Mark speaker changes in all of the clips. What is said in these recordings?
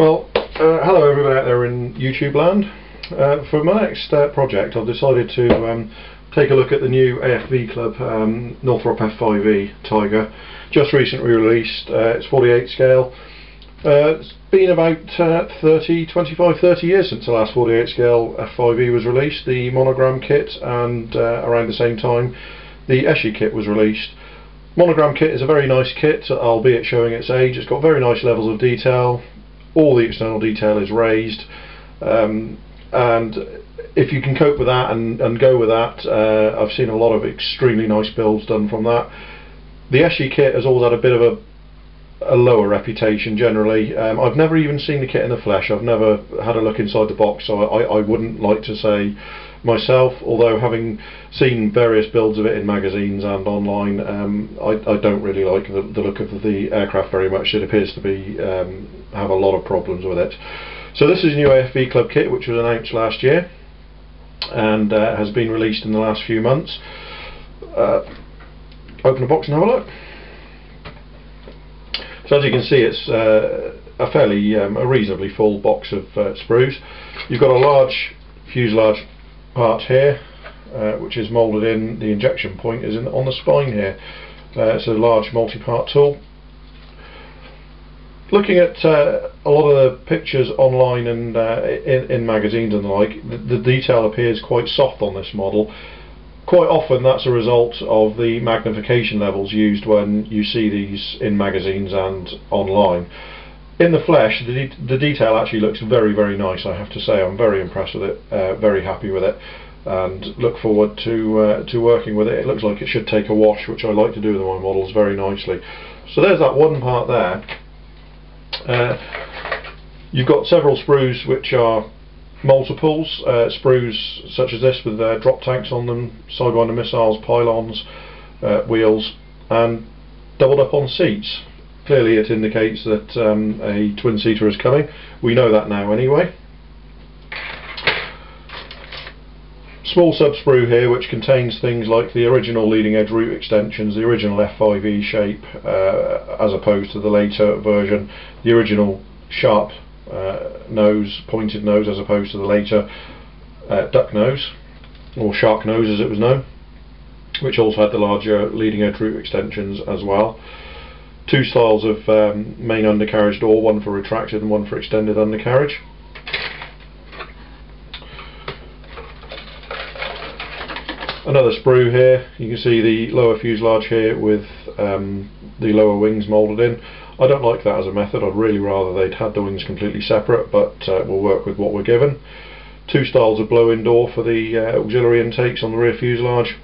Speaker 1: Well, hello everybody out there in YouTube land. For my next project I've decided to take a look at the new AFV Club Northrop F5E Tiger, just recently released. It's 48 scale. It's been about 25-30 years since the last 48 scale F5E was released. The Monogram kit, and around the same time the Eschi kit was released. Monogram kit is a very nice kit, albeit showing its age. It's got very nice levels of detail. All the external detail is raised, and if you can cope with that and go with that, I've seen a lot of extremely nice builds done from that. The Eschi kit has always had a bit of a lower reputation generally. I've never even seen the kit in the flesh. I've never had a look inside the box, so I wouldn't like to say myself, although having seen various builds of it in magazines and online, I don't really like the look of the aircraft very much. It appears to be have a lot of problems with it. So this is a new AFV Club kit which was announced last year and has been released in the last few months. Open the box and have a look. So as you can see, it's a fairly a reasonably full box of sprues. You've got a large fuselage part here, which is moulded in. The injection point is on the spine here. It's a large multi-part tool. Looking at a lot of the pictures online and in magazines and the like, the detail appears quite soft on this model. Quite often that's a result of the magnification levels used when you see these in magazines and online. In the flesh, the detail actually looks very, very nice, I have to say. I'm very impressed with it, very happy with it, and look forward to working with it. It looks like it should take a wash, which I like to do with my models very nicely. So there's that one part there. You've got several sprues which are multiples, sprues such as this with drop tanks on them, sidewinder missiles, pylons, wheels, and doubled up on seats. Clearly it indicates that a twin-seater is coming. We know that now anyway. Small sub-sprue here which contains things like the original leading edge root extensions, the original F5E shape as opposed to the later version, the original sharp nose, pointed nose as opposed to the later duck nose, or shark nose as it was known, which also had the larger leading edge root extensions as well. Two styles of main undercarriage door, one for retracted and one for extended undercarriage. Another sprue here. You can see the lower fuselage here with the lower wings moulded in. I don't like that as a method. I'd really rather they'd had the wings completely separate, but we'll work with what we're given. Two styles of blow-in door for the auxiliary intakes on the rear fuselage.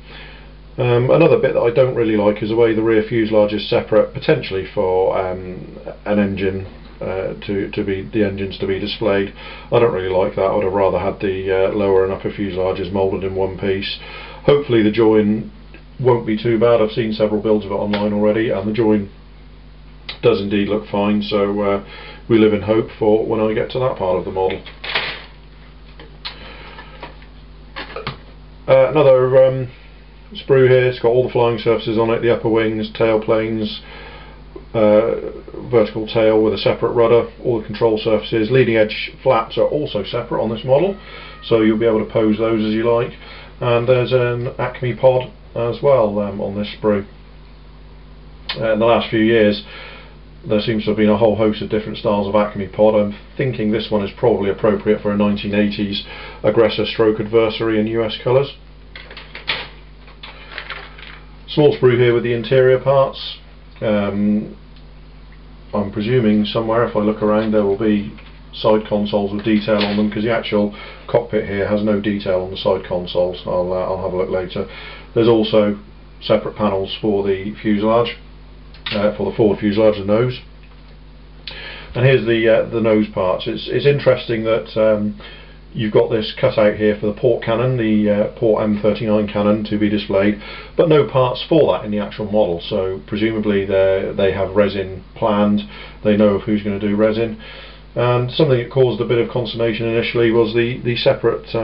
Speaker 1: Another bit that I don't really like is the way the rear fuselage is separate, potentially for an engine to be the engines to be displayed. I don't really like that. I would have rather had the lower and upper fuselages moulded in one piece. Hopefully the join won't be too bad. I've seen several builds of it online already, and the join does indeed look fine. So we live in hope for when I get to that part of the model. Another sprue here. It's got all the flying surfaces on it, the upper wings, tail planes, vertical tail with a separate rudder, all the control surfaces. Leading edge flaps are also separate on this model, so you'll be able to pose those as you like. And there's an Acme pod as well on this sprue. In the last few years there seems to have been a whole host of different styles of Acme pod. I'm thinking this one is probably appropriate for a 1980s aggressor stroke adversary in US colours. Small sprue here with the interior parts. I'm presuming somewhere, if I look around, there will be side consoles with detail on them, because the actual cockpit here has no detail on the side consoles. I'll have a look later. There's also separate panels for the fuselage, for the forward fuselage, the nose. And here's the nose parts. It's interesting that you've got this cutout here for the port cannon, the port M39 cannon to be displayed, but no parts for that in the actual model. So presumably they have resin planned. They know of who's going to do resin. And something that caused a bit of consternation initially was the separate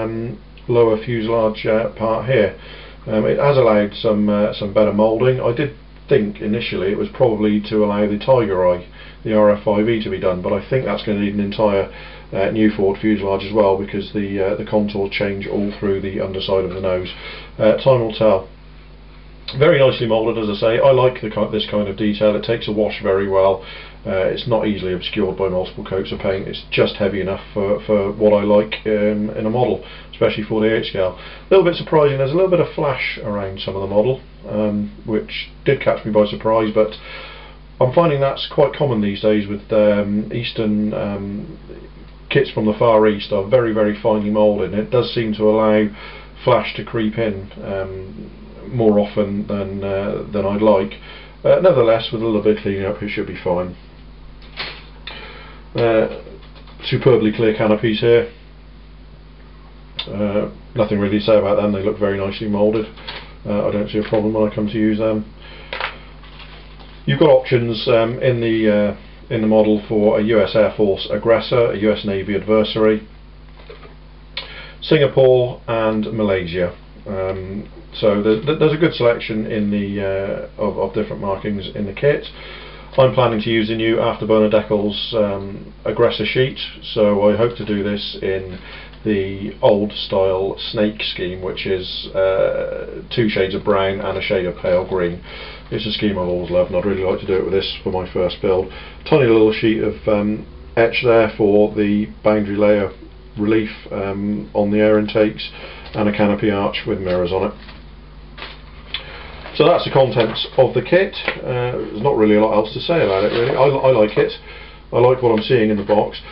Speaker 1: lower fuselage part here. It has allowed some better moulding. I did think initially it was probably to allow the Tiger Eye, the RF5E, to be done, but I think that's going to need an entire new forward fuselage as well, because the contours change all through the underside of the nose. Time will tell. Very nicely moulded, as I say. I like this kind of detail. It takes a wash very well. It's not easily obscured by multiple coats of paint. It's just heavy enough for what I like in a model, especially 48 scale. A little bit surprising, there's a little bit of flash around some of the model, which did catch me by surprise, but I'm finding that's quite common these days with Eastern kits from the Far East are very, very finely moulded, and it does seem to allow flash to creep in more often than I'd like. Nevertheless, with a little bit of cleaning up, it should be fine. Superbly clear canopies here. Nothing really to say about them. They look very nicely moulded. I don't see a problem when I come to use them. You've got options in the model for a US Air Force Aggressor, a US Navy Adversary, Singapore and Malaysia. So there's a good selection in the of different markings in the kit. I'm planning to use the new Afterburner Decals Aggressor sheet, so I hope to do this in the old style snake scheme, which is 2 shades of brown and a shade of pale green. It's a scheme I've always loved, and I'd really like to do it with this for my first build. Tiny little sheet of etch there for the boundary layer relief on the air intakes, and a canopy arch with mirrors on it. So that's the contents of the kit. There's not really a lot else to say about it, really. I like it. I like what I'm seeing in the box.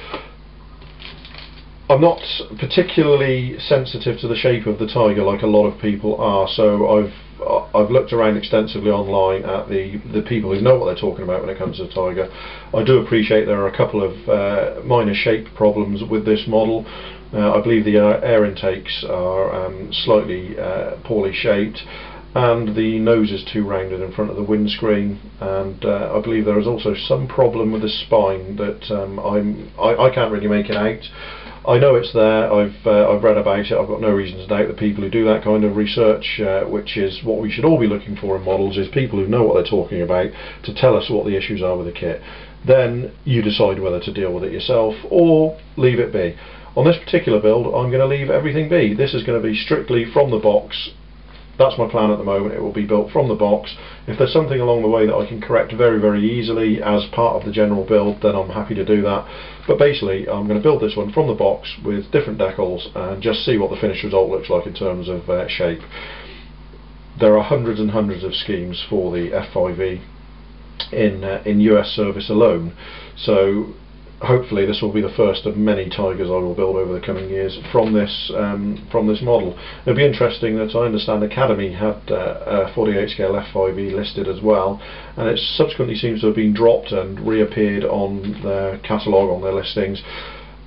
Speaker 1: I'm not particularly sensitive to the shape of the Tiger like a lot of people are, so I've looked around extensively online at the people who know what they're talking about when it comes to the Tiger. I do appreciate there are a couple of minor shape problems with this model. I believe the air intakes are slightly poorly shaped, and the nose is too rounded in front of the windscreen, and I believe there is also some problem with the spine that I can't really make it out. I know it's there, I've read about it, I've got no reason to doubt the people who do that kind of research, which is what we should all be looking for in models, is people who know what they're talking about to tell us what the issues are with the kit. Then you decide whether to deal with it yourself or leave it be. On this particular build, I'm going to leave everything be. This is going to be strictly from the box. That's my plan at the moment. It will be built from the box. If there's something along the way that I can correct very, very easily as part of the general build, then I'm happy to do that. But basically, I'm going to build this one from the box with different decals and just see what the finished result looks like in terms of shape. There are hundreds and hundreds of schemes for the F5E in US service alone. So hopefully this will be the first of many Tigers I will build over the coming years from this model. It'll be interesting that I understand Academy had a 48 scale F5E listed as well, and it subsequently seems to have been dropped and reappeared on their catalogue, on their listings.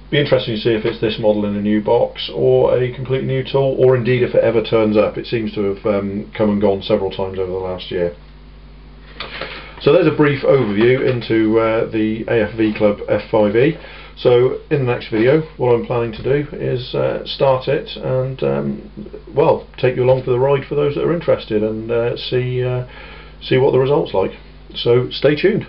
Speaker 1: Be interesting to see if it's this model in a new box or a completely new tool, or indeed if it ever turns up. It seems to have come and gone several times over the last year. So there's a brief overview into the AFV Club F5E. So in the next video, what I'm planning to do is start it and well, take you along for the ride for those that are interested, and see what the results like. So stay tuned.